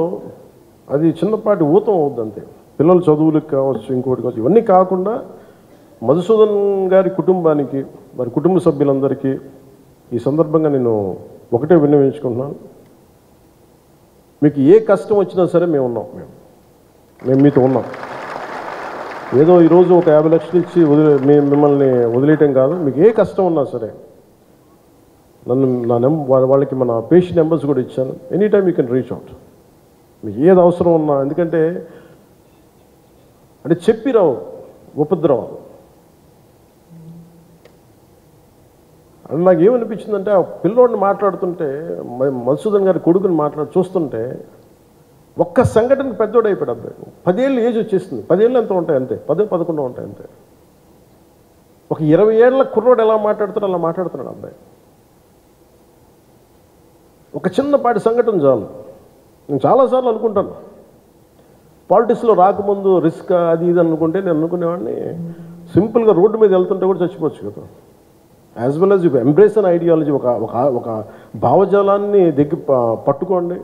అది చిన్నపాటి ఊతం అవుద్ది అంతే. పిల్లల చదువులకు కావచ్చు, ఇంకోటి కావచ్చు. ఇవన్నీ కాకుండా మధుసూదన్ గారి కుటుంబానికి, వారి కుటుంబ సభ్యులందరికీ ఈ సందర్భంగా నేను ఒకటే విన్నవించుకుంటున్నాను. మీకు ఏ కష్టం వచ్చినా సరే మేము ఉన్నాం. మేము మీతో ఉన్నాం. ఏదో ఈరోజు ఒక 50 లక్షలు ఇచ్చి మిమ్మల్ని వదిలేయటం కాదు. మీకు ఏ కష్టం ఉన్నా సరే వాళ్ళకి మన పేషెంట్ నెంబర్స్ కూడా ఇచ్చాను. Any time you can reach out. మీకు ఏది అవసరం ఉన్నా. ఎందుకంటే చెప్పిరావు ఉపద్రవం. అది నాకు ఏమనిపించిందంటే, ఆ పిల్లోడిని మాట్లాడుతుంటే, మధుసూదన్ గారి కొడుకుని చూస్తుంటే ఒక్క సంఘటనకు పెద్దోడు అయిపోయాడు అబ్బాయి. 10 ఏళ్ళు ఏజ్ వచ్చేస్తుంది. 10 ఏళ్ళు ఎంత ఉంటాయి అంతే, 10-11 ఉంటాయి అంతే. ఒక 20 ఏళ్ళ కుర్రోడు ఎలా మాట్లాడుతాడో అలా మాట్లాడుతున్నాడు అబ్బాయి. ఒక చిన్నపాటి సంఘటన చాలు. నేను చాలాసార్లు అనుకుంటాను, పాలిటిక్స్లో రాకముందు రిస్క్ అది ఇది అనుకుంటే నేను అనుకునేవాడిని సింపుల్గా రోడ్డు మీద వెళ్తుంటే కూడా చచ్చిపోవచ్చు కదా. As well as you embrace an ideology. ఒక భావజాలాన్ని పట్టుకోండి.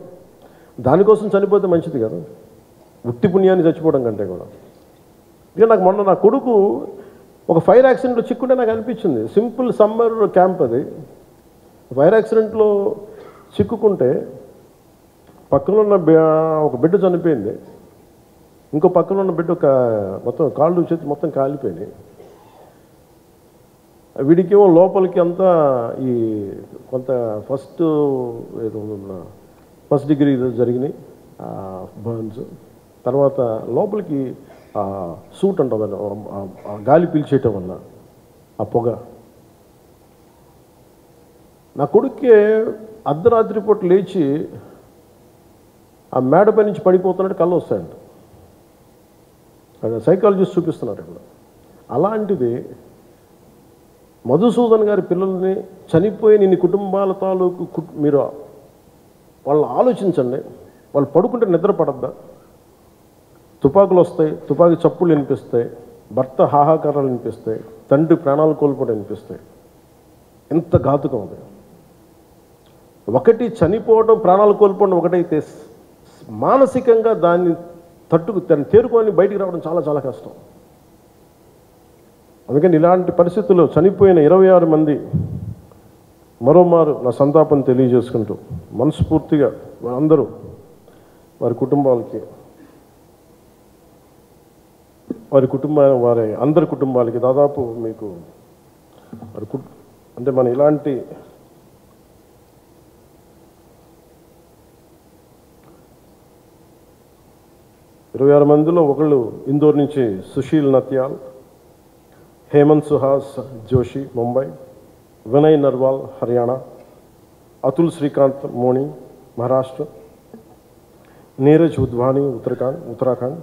దానికోసం చనిపోతే మంచిది కదా, ఉత్తి పుణ్యాన్ని చచ్చిపోవడం కంటే కూడా. ఇక నాకు మొన్న నా కొడుకు ఒక ఫైర్ యాక్సిడెంట్లో చిక్కుంటే నాకు అనిపించింది. సింపుల్ సమ్మర్ క్యాంప్ అది. ఫైర్ యాక్సిడెంట్లో చిక్కుకుంటే పక్కన ఉన్న ఒక బిడ్డ చనిపోయింది. ఇంకో పక్కన ఉన్న బిడ్డ మొత్తం కాళ్ళు చేతి మొత్తం కాలిపోయినాయి. వీడికేమో లోపలికి అంతా ఈ కొంత ఫస్ట్ డిగ్రీ జరిగినాయి బర్న్స్. తర్వాత లోపలికి సూట్ ఉంటుంది, గాలి పీల్చేయటం వల్ల ఆ పొగ. నా కొడుక్కే అర్ధరాత్రి పూట లేచి ఆ మేడపై నుంచి పడిపోతున్నట్టు కళ్ళు వస్తాయంట. అది సైకాలజిస్ట్ చూపిస్తున్నారు ఇక్కడ. అలాంటిది మధుసూదన్ గారి పిల్లల్ని చనిపోయిన ఇన్ని కుటుంబాల తాలూకు మీరు వాళ్ళని ఆలోచించండి. వాళ్ళు పడుకుంటే నిద్ర పడద్దా? తుపాకులు వస్తాయి, తుపాకీ చప్పుళ్ళు వినిపిస్తాయి, భర్త హాహాకారాలు వినిపిస్తాయి, తండ్రి ప్రాణాలు కోల్పోవడం వినిపిస్తాయి. ఎంత ఘాతుకం అది. ఒకటి చనిపోవడం, ప్రాణాలు కోల్పోవడం ఒకటైతే, మానసికంగా దాన్ని తేరుకొని బయటికి రావడం చాలా చాలా కష్టం. అందుకని ఇలాంటి పరిస్థితుల్లో చనిపోయిన 26 మంది మరోమారు నా సంతాపం తెలియజేసుకుంటూ మనస్ఫూర్తిగా అందరూ వారి కుటుంబాలకి, వారి అందరి కుటుంబాలకి దాదాపు మీకు అంటే మన ఇలాంటి ఇరవై 26 మందిలో ఒకళ్ళు ఇందోర్ నుంచి సుశీల్ నత్యాల్, हेमंत सुहास जोशी मुंबई, विनय नरवाल हरियाणा, अतुल श्रीकांत मोनी महाराष्ट्र, नीरज उद्वानी उत्तराखंड,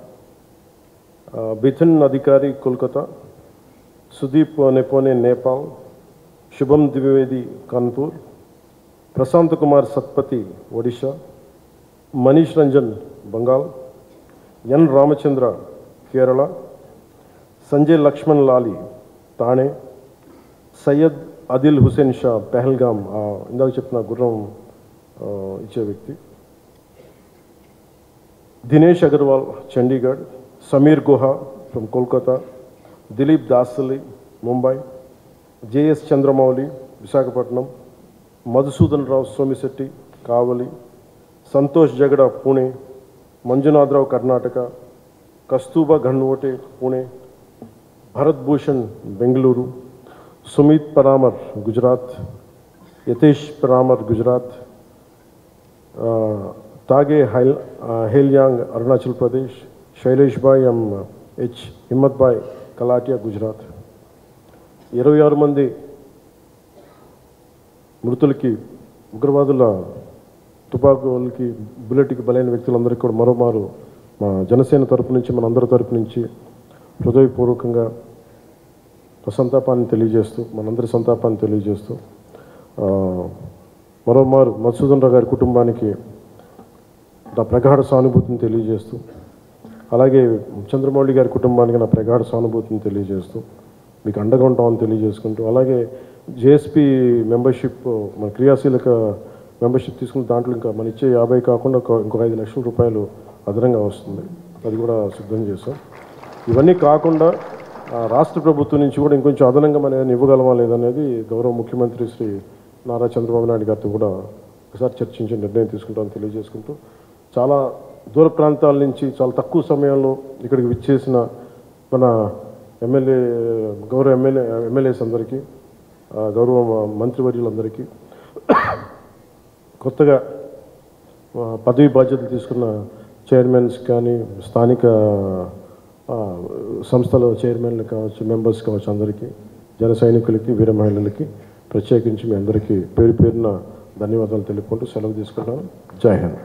बिथिन अधिकारी कोलकाता, सुदीप नेपोने नेपाल, शुभम द्विवेदी कानपुर, प्रशांत कुमार सत्पति ओडिशा, मनीष रंजन बंगाल, एन रामचंद्र केरला, संजय लक्ष्मण लाली తానే, సయ్యద్ అదిల్ హుసేన్ షా పెహల్గామ్, ఇందాక చెప్పిన గుర్రం ఇచ్చే వ్యక్తి. దినేష్ అగర్వాల్ చండీగఢ్, సమీర్ గుహా ఫ్రమ్ కోల్కతా, దిలీప్ దాసలి ముంబై, జేఎస్ చంద్రమౌళి విశాఖపట్నం, మధుసూదన్ రావు సోమిశెట్టి కావలి, సంతోష్ జగడ పూణే, మంజునాథరావు కర్ణాటక, కస్తూబా ఘన్వోటే పూణే, భరత్ భూషణ్ బెంగళూరు, సుమిత్ పరామర్ గుజరాత్, యతేష్ పరామర్ గుజరాత్, తాగే హేల్యాంగ్ అరుణాచల్ ప్రదేశ్, శైలేష్ భాయ్ హెచ్ హిమ్మత్ భాయ్ కలాటియా గుజరాత్. 26 మంది మృతులకి, ఉగ్రవాదుల తుపాకులకి, బుల్లెట్కి బలైన వ్యక్తులందరికీ కూడా మరోమారు మా జనసేన తరపు నుంచి, మన అందరి తరపు నుంచి హృదయపూర్వకంగా సంతాపాన్ని తెలియజేస్తూ, మనందరి సంతాపాన్ని తెలియజేస్తూ, మరోమారు మధుసూదన్ రావు గారి కుటుంబానికి నా ప్రగాఢ సానుభూతిని తెలియజేస్తూ, అలాగే చంద్రమౌళి గారి కుటుంబానికి నా ప్రగాఢ సానుభూతిని తెలియజేస్తూ, మీకు అండగా ఉంటామని తెలియజేసుకుంటూ, అలాగే జేఎస్పీ మెంబర్షిప్, మన క్రియాశీలక మెంబర్షిప్ తీసుకున్న దాంట్లో ఇంకా మన ఇచ్చే 50 కాకుండా ఇంకో 5 లక్షల రూపాయలు అదనంగా వస్తుంది, అది కూడా సిద్ధం చేస్తాం. ఇవన్నీ కాకుండా రాష్ట్ర ప్రభుత్వం నుంచి కూడా ఇంకొంచెం అదనంగా మనం ఇవ్వగలమా లేదనేది గౌరవ ముఖ్యమంత్రి శ్రీ నారా చంద్రబాబు నాయుడు గారితో కూడా ఒకసారి చర్చించి నిర్ణయం తీసుకుంటామని తెలియజేసుకుంటూ, చాలా దూర ప్రాంతాల నుంచి చాలా తక్కువ సమయంలో ఇక్కడికి విచ్చేసిన మన గౌరవ ఎమ్మెల్యేస్ అందరికీ, గౌరవ మంత్రివర్యులందరికీ, కొత్తగా పదవి బాధ్యతలు తీసుకున్న చైర్మన్స్ కానీ, స్థానిక సంస్థల చైర్మన్లు కావచ్చు, మెంబర్స్ కావచ్చు, అందరికీ, జన సైనికులకి, వీర మహిళలకి ప్రత్యేకించి మీ అందరికీ పేరు పేరున ధన్యవాదాలు తెలుపుకుంటూ సెలవు తీసుకుంటాను. జై హింద్.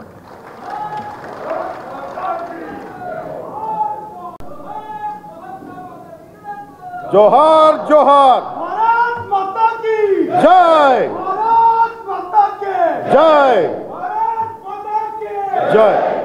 जोहार जोहार, भारत माता की जय, भारत माता के जय, भारत माता के जय.